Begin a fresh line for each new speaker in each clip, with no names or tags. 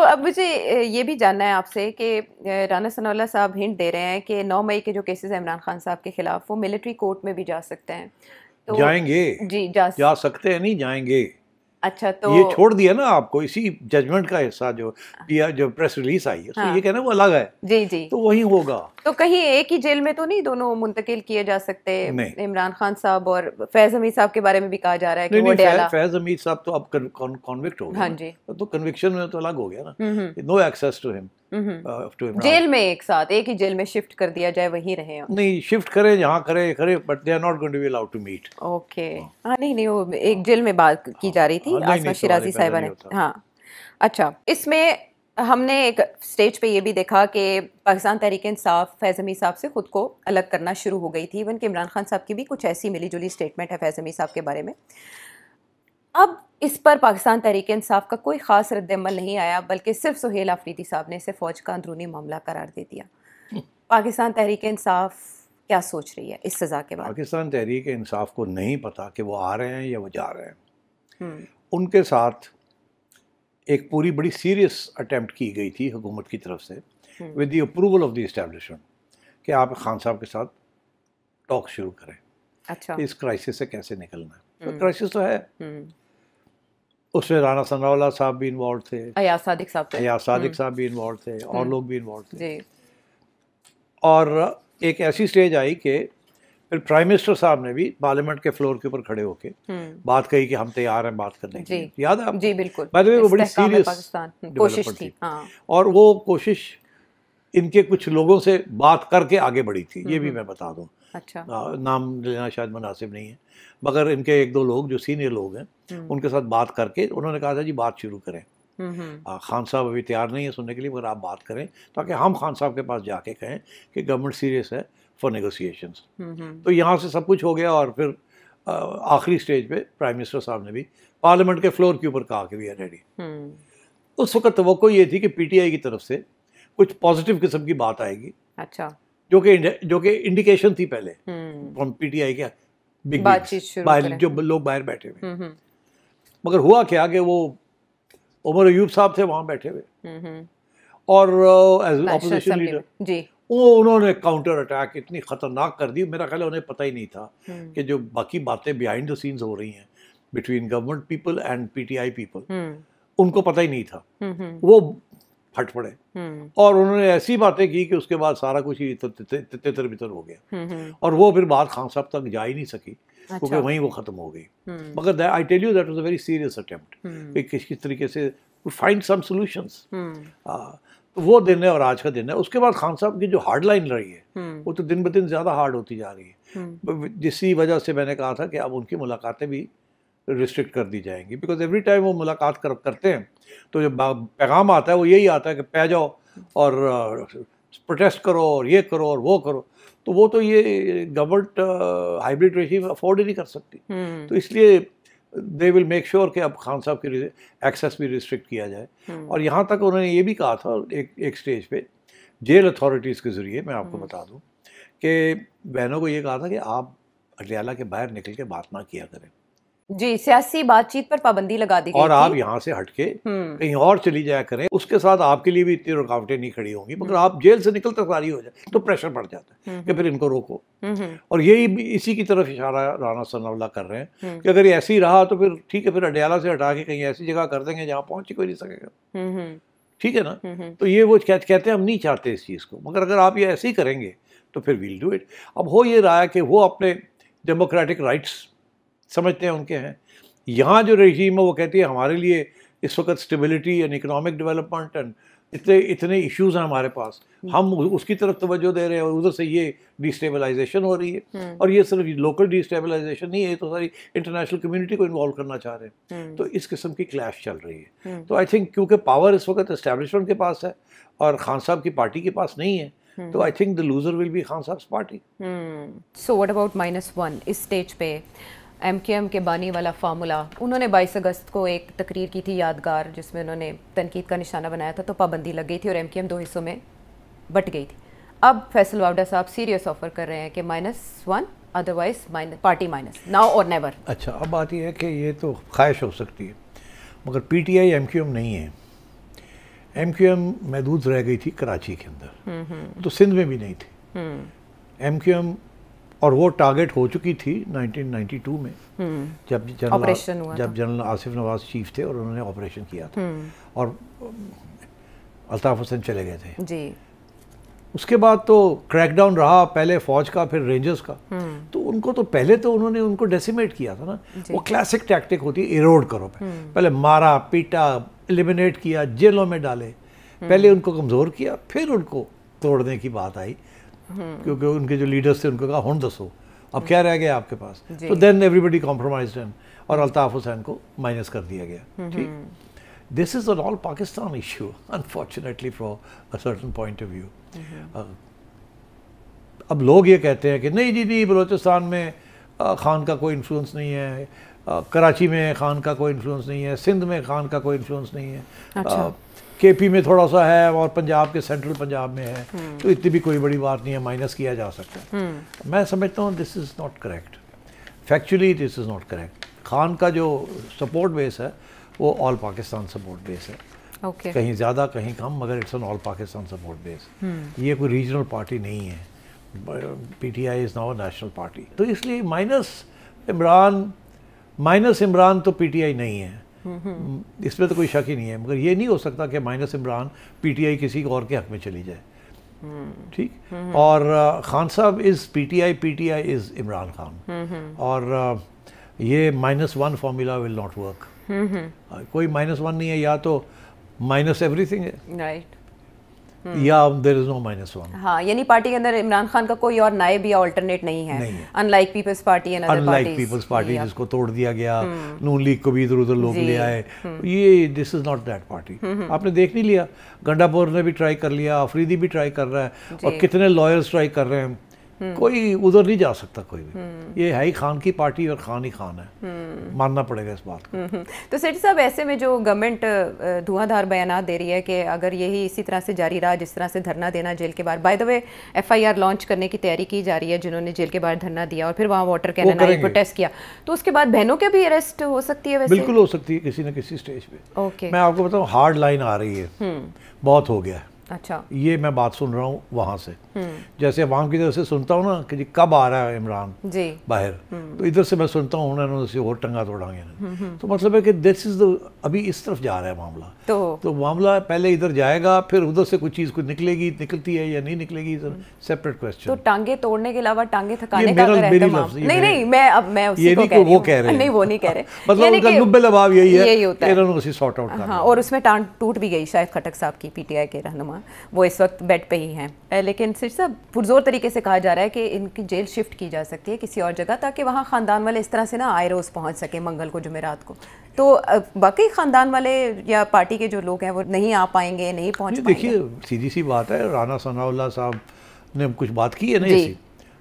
اب مجھے یہ بھی جاننا ہے آپ سے کہ رانا ثناء اللہ صاحب ہنٹ دے رہے ہیں کہ 9 مئی کے جو کیسز ہیں عمران خان صاحب کے خلاف وہ ملٹری کورٹ میں بھی جا سکتے ہیں. تو
جائیں گے.
جی
جا سکتے ہیں, نہیں جائیں گے.
اچھا, تو
یہ چھوڑ دیا نا آپ کو, اسی ججمنٹ کا حصہ جو پریس ریلیز آئی ہے اس میں یہ کہنا وہ الگ ہے.
جی جی,
تو وہی ہوگا.
تو کہیں ایک ہی جیل میں تو نہیں دونوں منتقل کیے جا سکتے؟ عمران خان صاحب اور فیض حمید صاحب کے بارے میں بھی کہا جا رہا ہے کہ وہ ڈیالہ.
فیض حمید صاحب تو اب کنوکٹ ہو گئے.
ہاں جی,
تو کنوکشن میں تو الگ ہو گیا نا, نو ایکسیس ٹو ہم.
جیل میں ایک ساتھ ایک ہی جیل میں شفٹ کر دیا جائے, وہیں رہے.
نہیں, شفٹ کرے جہاں کرے but they are not going to be allowed to meet.
Okay, ہاں نہیں وہ ایک جیل میں بات کی جا رہی تھی آسما شیرازی صاحبہ نے. ہاں اچھا, اس میں ہم نے ایک سٹیج پہ یہ بھی دیکھا کہ پاکستان تحریک انصاف فیض حمید صاحب سے خود کو الگ کرنا شروع ہو گئی تھی. ایون کہ عمران خان صاحب کی بھی کچھ ایسی ملی جلی اسٹیٹمنٹ ہے فیض حمید صاحب کے بارے میں. اب اس پر پاکستان تحریک انصاف کا کوئی خاص رد عمل نہیں آیا, بلکہ صرف سہیل آفریدی صاحب نے اسے فوج کا اندرونی معاملہ قرار دے دیا. پاکستان تحریک انصاف کیا سوچ رہی ہے اس سزا کے بعد؟
پاکستان تحریک انصاف کو نہیں پتا کہ وہ آ رہے ہیں یا وہ جا رہے ہیں. ان کے ساتھ ایک پوری بڑی سیریس اٹیمپٹ کی گئی تھی حکومت کی طرف سے with the approval of the establishment کہ آپ خان صاحب کے ساتھ ٹاک شروع کریں.
اچھا,
اس کرائسس سے کیسے نکلنا ہے. کرائسس تو ہے, اس میں رانا ثناء اللہ صاحب بھی انوالو تھے,
ایاز صادق
صاحب بھی انوالو تھے, اور لوگ بھی انوالو تھے.
جی,
اور ایک ایسی سٹیج آئی کہ پھر پرائم منسٹر صاحب نے بھی پارلیمنٹ کے فلور کے اوپر کھڑے ہو کے بات کہی کہ ہم تیار ہیں بات کرنے کے لیے. یاد ہے آپ؟
جی بالکل.
وہ بڑی سیریس
کوشش تھی,
اور وہ کوشش ان کے کچھ لوگوں سے بات کر کے آگے بڑھی تھی. یہ بھی میں بتا دوں,
اچھا
نام لینا شاید مناسب نہیں ہے, مگر ان کے ایک دو لوگ جو سینئر لوگ ہیں ان کے ساتھ بات کر کے انہوں نے کہا تھا جی بات شروع کریں. خان صاحب ابھی تیار نہیں ہے سننے کے لیے, مگر آپ بات کریں تاکہ ہم خان صاحب کے پاس جا کے کہیں کہ گورنمنٹ سیریس ہے فار نیگوسیشنز. تو یہاں سے سب کچھ ہو گیا, اور پھر آخری سٹیج پہ پرائم منسٹر صاحب نے بھی پارلیمنٹ کے فلور کے اوپر کہا کہ وی آر ریڈی. اس وقت توقع یہ تھی کہ پی ٹی آئی کی طرف سے کچھ پازیٹیو قسم کی بات آئے گی.
اچھا,
جو کہ انڈیکیشن تھی پہلے فرام پی ٹی آئی کے جو لوگ باہر بیٹھے ہوئے. مگر ہوا کیا کہ وہ عمر ایوب صاحب تھے وہاں بیٹھے ہوئے, اور اپوزیشن لیڈر
جی,
انہوں نے کاؤنٹر اٹیک اتنی خطرناک کر دی. میرا خیال ہے انہیں پتہ ہی نہیں تھا کہ جو باقی باتیں بیہائنڈ دا سینز ہو رہی ہیں between government people and P T I people, ان کو پتہ ہی نہیں تھا. وہ پھٹ پڑے اور انہوں نے ایسی باتیں کی کہ اس کے بعد سارا کچھ ہی تتر بتر ہو گیا, اور وہ پھر بات خان صاحب تک جا ہی نہیں سکی کیونکہ وہیں وہ ختم ہو گئی. مگر I tell you that was a very serious attempt کہ کس طریقے سے فائنڈ سم سولوشنس. وہ دن ہے اور آج کا دن ہے. اس کے بعد خان صاحب کی جو ہارڈ لائن رہی ہے وہ تو دن بدن زیادہ ہارڈ ہوتی جا رہی ہے, جسی وجہ سے میں نے کہا تھا کہ اب ان کی ملاقاتیں بھی ریسٹرکٹ کر دی جائیں گی. بیکاز ایوری ٹائم وہ ملاقات کرتے ہیں تو جو پیغام آتا ہے وہ یہی آتا ہے کہ پہ جاؤ اور پروٹیسٹ کرو اور یہ کرو اور وہ کرو. تو وہ تو یہ گورنمنٹ ہائیبریڈ ریجیم افورڈ ہی نہیں کر سکتی. تو اس لیے دے ول میک شیور کہ اب خان صاحب کی ایکسیس بھی ریسٹرکٹ کیا جائے. اور یہاں تک انہوں نے یہ بھی کہا تھا ایک سٹیج پہ جیل اتھارٹیز کے ذریعے, میں آپ کو بتا دوں کہ بہنوں کو یہ کہا تھا کہ آپ اڈیالہ کے باہر نکل کے بات نہ کیا کریں.
جی, سیاسی بات چیت پر پابندی لگا دی گئی
اور آپ یہاں سے ہٹ کے کہیں اور چلی جایا کریں. اس کے ساتھ آپ کے لیے بھی اتنی رکاوٹیں نہیں کھڑی ہوں گی, مگر آپ جیل سے نکلتے ساری ہو جائے تو پریشر پڑ جاتا ہے کہ پھر ان کو روکو. اور یہی اسی کی طرف اشارہ رانا ثناء اللہ کر رہے ہیں کہ اگر یہ ایسے ہی رہا تو پھر ٹھیک ہے, پھر اڈیالہ سے ہٹا کے کہیں ایسی جگہ کر دیں گے جہاں پہنچ ہی کوئی نہیں سکے گا. ٹھیک ہے نا. تو یہ وہ کہتے ہیں ہم نہیں چاہتے اس چیز کو, مگر اگر آپ یہ ایسے ہی کریں گے تو پھر ویل ڈو اٹ. اب ہو یہ رہا ہے کہ وہ اپنے ڈیموکریٹک رائٹس سمجھتے ہیں ان کے ہیں. یہاں جو رجیم ہے وہ کہتی ہے ہمارے لیے اس وقت stability and economic development and اتنے ایشوز ہیں ہمارے پاس, ہم اس کی طرف توجہ دے رہے ہیں, اور ادھر سے یہ ڈی اسٹیبلائزیشن ہو رہی ہے. اور یہ صرف لوکل ڈی اسٹیبلائزیشن نہیں ہے, یہ تو ساری انٹرنیشنل کمیونٹی کو انوالو کرنا چاہ رہے ہیں. تو اس قسم کی کلیش چل رہی ہے. تو آئی تھنک کیونکہ پاور اس وقت اسٹیبلشمنٹ کے پاس ہے اور خان صاحب کی پارٹی کے پاس نہیں ہے, تو I think the loser will be Khan صاحب پارٹی.
سو واٹ اباؤٹ -1 اس سٹیج پہ ایم کیو ایم کے بانی والا فارمولا, انہوں نے 22 اگست کو ایک تقریر کی تھی یادگار, جس میں انہوں نے تنقید کا نشانہ بنایا تھا, تو پابندی لگ گئی تھی اور ایم کیو ایم 2 حصوں میں بٹ گئی تھی. اب فیصل واوڈہ صاحب سیریس آفر کر رہے ہیں کہ -1 ادروائز پارٹی مائنس ناؤ اور نیور.
اچھا, اب بات یہ ہے کہ یہ تو خواہش ہو سکتی ہے, مگر P T I M Q M نہیں ہے. ایم کیو ایم محدود رہ گئی تھی کراچی کے اندر، تو سندھ میں بھی نہیں تھی ایم کیو ایم، اور وہ ٹارگٹ ہو چکی تھی 1992 میں جب جنرل آصف نواز چیف تھے اور انہوں نے آپریشن کیا تھا اور الطاف حسین چلے گئے تھے جی. اس کے بعد تو کریک ڈاؤن رہا، پہلے فوج کا پھر رینجرز کا، تو ان کو تو پہلے تو انہوں نے ان کو ڈیسیمیٹ کیا تھا نا. وہ کلاسک ٹیکٹک ہوتی ہے ایروڈ کرو، پہلے مارا پیٹا ایلیمینیٹ کیا، جیلوں میں ڈالے، پہلے ان کو کمزور کیا، پھر ان کو توڑنے کی بات آئی کیونکہ ان کے جو لیڈرز تھے ان کو کہا ہون دسو اب کیا رہ گیا آپ کے پاس، تو دین ایوری بڈی کمپرومائزڈ اور الطاف حسین کو مائنس کر دیا گیا. ٹھیک، this is an all Pakistan issue, unfortunately from a certain point of view. اب لوگ یہ کہتے ہیں کہ نہیں جی نہیں، بلوچستان میں خان کا کوئی انفلوئنس نہیں ہے، کراچی میں خان کا کوئی انفلوئنس نہیں ہے، سندھ میں خان کا کوئی انفلوئنس نہیں ہے، کے پی میں تھوڑا سا ہے اور پنجاب کے سینٹرل پنجاب میں ہے، تو اتنی بھی کوئی بڑی بات نہیں ہے، مائنس کیا جا سکتا ہے. میں سمجھتا ہوں this is not correct, factually this is not correct. Khan کا جو سپورٹ بیس ہے وہ آل پاکستان سپورٹ بیس ہے، کہیں زیادہ کہیں کم، مگر it's an all Pakistan support base. یہ کوئی ریجنل پارٹی نہیں ہے، P T I is now national party. تو اس لیے مائنس عمران تو پی ٹی آئی نہیں ہے، اس میں تو کوئی شک ہی نہیں ہے. مگر یہ نہیں ہو سکتا کہ مائنس عمران پی ٹی آئی کسی اور کے حق میں چلی جائے. ٹھیک، اور خان صاحب از پی ٹی آئی از عمران خان، اور یہ -1 فارمولا ول ناٹ ورک. کوئی -1 نہیں ہے، یا تو مائنس ایوری تھنگ ہے یا دیر از نو -1.
ہاں، یعنی پارٹی کے اندر عمران خان کا کوئی اور نائب یا آلٹرنیٹ نہیں ہے، ان لائک پیپلز پارٹی
جس کو توڑ دیا گیا، نون لیگ کو بھی ادھر ادھر لوگ لے آئے. یہ دس از ناٹ دیٹ پارٹی. آپ نے دیکھ نہیں لیا، گنڈا پور نے بھی ٹرائی کر لیا، آفریدی بھی ٹرائی کر رہا ہے، اور کتنے لائرز ٹرائی کر رہے ہیں. کوئی ادھر نہیں جا سکتا کوئی بھی. یہ ہے ہی خان کی پارٹی اور خان ہی خان ہے، ماننا پڑے گا اس بات کو.
تو سیٹھی صاحب، ایسے میں جو گورنمنٹ دھواں دھار بیانات دے رہی ہے کہ اگر یہی اسی طرح سے جاری رہا جس طرح سے دھرنا دینا جیل کے باہر، by the way FIR launch کرنے کی تیاری کی جا رہی ہے جنہوں نے جیل کے باہر دھرنا دیا اور پھر وہاں واٹر کینن آئی پروٹیسٹ کیا، تو اس کے بعد بہنوں کے بھی اریسٹ ہو سکتی ہے؟ ویسے
بالکل ہو سکتی ہے کسی نہ کسی اسٹیج پہ. میں آپ کو بتاؤں، ہارڈ لائن آ رہی ہے، بہت ہو گیا ہے.
اچھا،
یہ میں بات سن رہا ہوں وہاں سے، جیسے عوام کی طرف سے سنتا ہوں نا کہ جی کب آ رہا ہے عمران جی باہر، تو ادھر سے میں سنتا ہوں انہوں نے اور ٹنگا توڑا گیا. تو مطلب ہے کہ دس از ابھی اس طرف جا رہا ہے معاملہ. تو معاملہ پہلے ادھر جائے گا، پھر ادھر سے کوئی چیز نکلے گی، نکلتی ہے یا نہیں نکلے گی، سیپریٹ کوسچن.
تو ٹانگے توڑنے کے علاوہ ٹانگے تھکانے کا نہیں، میں اسی کو کہہ رہی ہوں.
وہ کہہ رہے ہیں،
نہیں وہ نہیں کہہ رہے،
مطلب ان کا لب لباب یہی ہے، انہوں نے اسی سارٹ آؤٹ کرنا.
اور اس میں ٹانگ ٹوٹ بھی گئی شاید کھٹک صاحب کی، PTI کے رہنما، وہ اس وقت بیڈ پہ ہی ہیں. لیکن صرف صاحب پرزور طریقے سے کہا جا رہا ہے کہ ان کی جیل شفٹ کی جا سکتی ہے کسی اور جگہ، تاکہ وہاں خاندان والے اس طرح سے نا آئے روز پہنچ سکیں منگل کو، جمعرات کو. تو باقی خاندان والے یا پارٹی کے جو لوگ ہیں وہ نہیں آ پائیں گے، نہیں پہنچ پائیں گے.
دیکھیے سیدھی سی بات ہے، رانا ثناء اللہ صاحب نے کچھ بات کی ہے نا ایسی،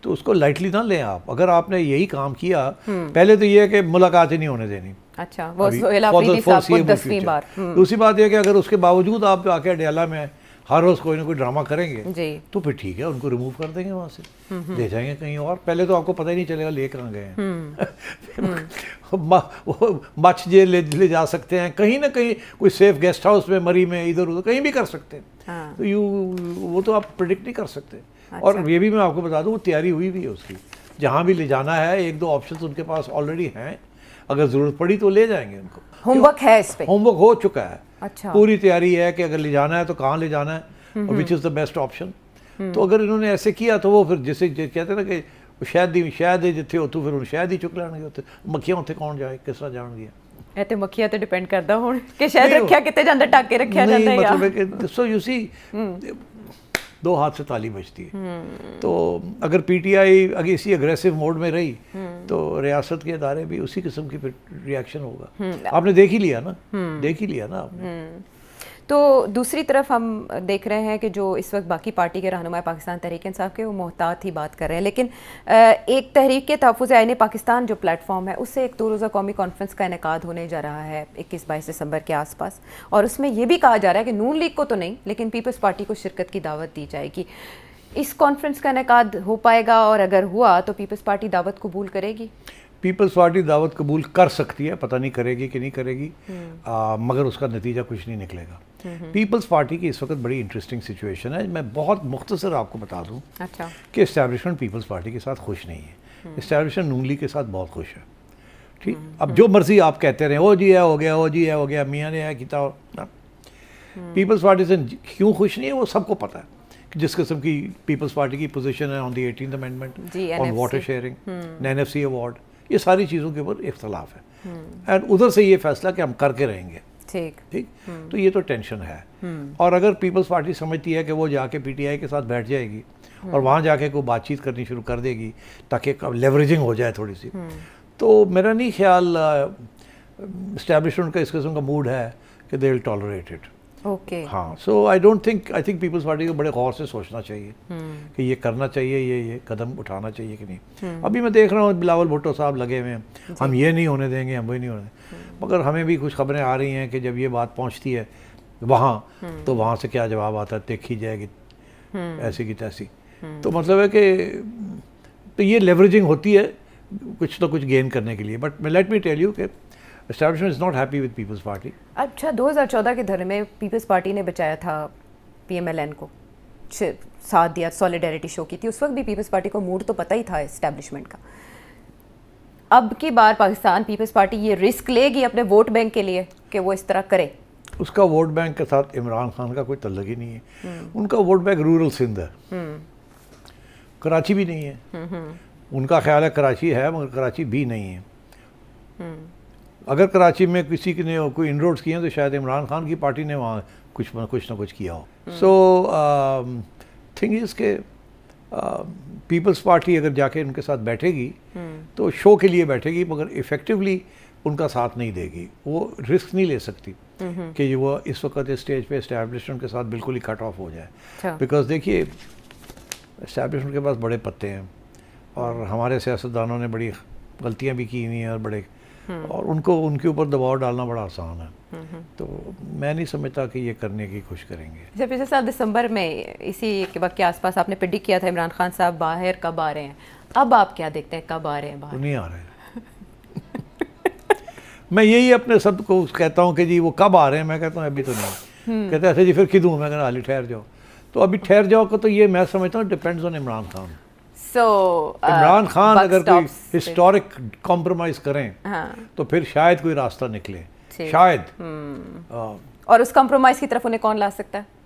تو اس کو لائٹلی نہ لیں آپ. اگر آپ نے یہی کام کیا، پہلے تو یہ ہے کہ ملاقات ہی نہیں ہونے دینی.
اچھا، وہ سہیل آفریدی صاحب کو 10ویں بار.
دوسری بات یہ کہ اگر اس کے باوجود آپ آ کے اڈیالہ میں ہر روز کوئی نہ کوئی ڈرامہ کریں گے تو پھر ٹھیک ہے، ان کو ریموو کر دیں گے وہاں سے، لے جائیں گے کہیں اور. پہلے تو آپ کو پتہ ہی نہیں چلے گا لے کہاں گئے ہیں. مچ جیل لے جا سکتے ہیں، کہیں نہ کہیں کوئی سیف گیسٹ ہاؤس میں، مری میں، ادھر ادھر کہیں بھی کر سکتے ہیں. تو وہ تو آپ پریڈکٹ نہیں کر سکتے. اور یہ بھی میں آپ کو بتا دوں، وہ تیاری ہوئی بھی ہے اس کی، جہاں بھی لے جانا ہے 1-2 آپشنز ان کے پاس آلریڈی ہیں، اگر ضرورت پڑی تو لے جائیں گے ان کو.
ہوم ورک ہے اس پہ،
ہوم ورک ہو چکا ہے.
اچھا،
پوری تیاری ہے کہ اگر لے جانا ہے تو کہاں لے جانا ہے، وچ از دا بیسٹ آپشن. تو اگر انہوں نے ایسے کیا تو وہ پھر جسے کہتے ہیں نا کہ شاید جتنے ہو تو پھر شاید ہی چک لینے گے. مکھیاں اتنے کون جائے، کس طرح جان گیا.
تے مکھیاں تے ڈیپینڈ کردا ہون کہ شاید رکھیا کتے جاندے ٹاک کے رکھیا جاندا ہے.
مطلب ہے کہ سو یو سی 2 ہاتھ سے تالی بجتی ہے. تو اگر PTI اگر اسی اگریسو موڈ میں رہی تو ریاست کے ادارے بھی اسی قسم کی پھر ریاکشن ہوگا. آپ نے دیکھ ہی لیا نا آپ نے.
تو دوسری طرف ہم دیکھ رہے ہیں کہ جو اس وقت باقی پارٹی کے رہنما پاکستان تحریک انصاف کے، وہ محتاط ہی بات کر رہے ہیں. لیکن ایک تحریک کے تحفظ آئین پاکستان جو پلیٹ فارم ہے، اس سے ایک 2 روزہ قومی کانفرنس کا انعقاد ہونے جا رہا ہے 21-22 دسمبر کے آس پاس، اور اس میں یہ بھی کہا جا رہا ہے کہ نون لیگ کو تو نہیں لیکن پیپلز پارٹی کو شرکت کی دعوت دی جائے گی. اس کانفرنس کا انعقاد ہو پائے گا، اور اگر ہوا تو پیپلز پارٹی دعوت قبول کرے گی؟
پیپلز پارٹی دعوت قبول کر سکتی ہے، پتہ نہیں کرے گی کہ نہیں کرے گی، مگر اس کا نتیجہ کچھ نہیں نکلے گا. پیپلز پارٹی کی اس وقت بڑی انٹرسٹنگ سچویشن ہے. میں بہت مختصر آپ کو بتا دوں کہ اسٹیبلشمنٹ پیپلز پارٹی کے ساتھ خوش نہیں ہے. اسٹیبلشمنٹ نون لیگ کے ساتھ بہت خوش ہے. ٹھیک, اب جو مرضی آپ کہتے رہیں او جی ہے ہو گیا, او جی ہے ہو گیا, میاں نے ہے کیتا. پیپلز پارٹی سے کیوں خوش نہیں ہے وہ سب کو پتہ ہے کہ جس قسم کی پیپلز پارٹی کی پوزیشن ہے آن دی 18th امینڈمنٹ, آن واٹر شیئرنگ, NFC ایوارڈ, یہ ساری چیزوں کے اوپر اختلاف ہے. اینڈ ادھر سے یہ فیصلہ کہ ہم کر کے رہیں گے. ٹھیک, تو یہ تو ٹینشن ہے. اور اگر پیپلز پارٹی سمجھتی ہے کہ وہ جا کے PTI کے ساتھ بیٹھ جائے گی اور وہاں جا کے کوئی بات چیت کرنی شروع کر دے گی تاکہ لیوریجنگ ہو جائے تھوڑی سی, تو میرا نہیں خیال اسٹیبلشمنٹ کا اس قسم کا موڈ ہے کہ دے ول ٹالریٹ اٹ. ہاں, سو آئی تھنک پیپلز پارٹی کو بڑے غور سے سوچنا چاہیے کہ یہ کرنا چاہیے, یہ قدم اٹھانا چاہیے کہ نہیں. ابھی میں دیکھ رہا ہوں بلاول بھٹو صاحب لگے ہوئے ہیں, ہم یہ نہیں ہونے دیں گے, ہم وہی نہیں ہونے دیں گے. مگر ہمیں بھی کچھ خبریں آ رہی ہیں کہ جب یہ بات پہنچتی ہے وہاں تو وہاں سے کیا جواب آتا ہے دیکھی جائے گی ایسی کی تیسی. تو مطلب ہے کہ تو یہ لیوریجنگ ہوتی ہے کچھ نہ کچھ گین کرنے کے لیے. But let me tell you کہ establishment is not happy with Peoples Party.
اچھا, 2014 کے دھرنے میں پیپلز پارٹی نے بچایا تھا PMLN کو, ساتھ دیا, سولیڈیرٹی شو کی تھی. اس وقت بھی پیپلز پارٹی کو موڈ تو پتہ ہی تھا اسٹیبلشمنٹ کا. اب کی بار پاکستان پیپلز پارٹی یہ رسک لے گی اپنے ووٹ بینک کے لیے کہ وہ اس طرح کرے؟
اس کا ووٹ بینک کے ساتھ عمران خان کا کوئی تعلق ہی نہیں ہے. ان کا ووٹ بینک رورل سندھ ہے, کراچی بھی نہیں ہے. ان کا خیال ہے کراچی ہے مگر کراچی بھی نہیں ہے. اگر کراچی میں کسی نے کوئی انروڈز کیے ہیں تو شاید عمران خان کی پارٹی نے وہاں کچھ نہ کچھ کیا ہو. سو تھنگ از کہ پیپلز پارٹی اگر جا کے ان کے ساتھ بیٹھے گی تو شو کے لیے بیٹھے گی مگر ایفیکٹولی ان کا ساتھ نہیں دے گی. وہ رسک نہیں لے سکتی کہ وہ اس وقت اسٹیج پہ اسٹیبلشمنٹ کے ساتھ بالکل ہی کٹ آف ہو جائے. بیکاز دیکھیے اسٹیبلشمنٹ کے پاس بڑے پتے ہیں اور ہمارے سیاستدانوں نے بڑی غلطیاں بھی کی ہوئی ہیں اور ان کے اوپر دباؤ ڈالنا بڑا آسان ہے. تو میں نہیں سمجھتا کہ یہ کرنے کی کوشش کریں گے.
جب پچھلے سال دسمبر میں اسی کے وقت کے آس پاس آپ نے پریڈکٹ کیا تھا عمران خان صاحب باہر کب آ رہے ہیں, اب آپ کیا دیکھتے ہیں کب آ رہے ہیں باہر؟
نہیں آ رہے ہیں. میں یہی اپنے سب کو کہتا ہوں کہ جی وہ کب آ رہے ہیں, میں کہتا ہوں ابھی تو نہیں. کہتے ہیں اچھا جی پھر کدوں, میں کہتا حالی ٹھہر جاؤ. تو ابھی ٹھہر جاؤ کو تو یہ میں سمجھتا ہوں ڈپینڈز آن عمران خان. عمران خان اگر کوئی ہسٹورک کمپرومائز کریں تو پھر شاید کوئی راستہ نکلے, شاید.
اور اس کمپرومائز کی طرف انہیں کون لا سکتا ہے؟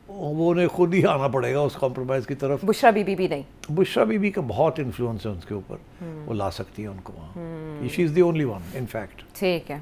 وہ انہیں خود ہی آنا پڑے گا اس کمپرومائز کی طرف.
بشرا بی بی بھی نہیں؟
بشرا بی بی کا بہت انفلوئنس ہے ان کے اوپر, وہ لا سکتی ہے ان کو وہاں. She is the only one in fact.
ٹھیک ہے.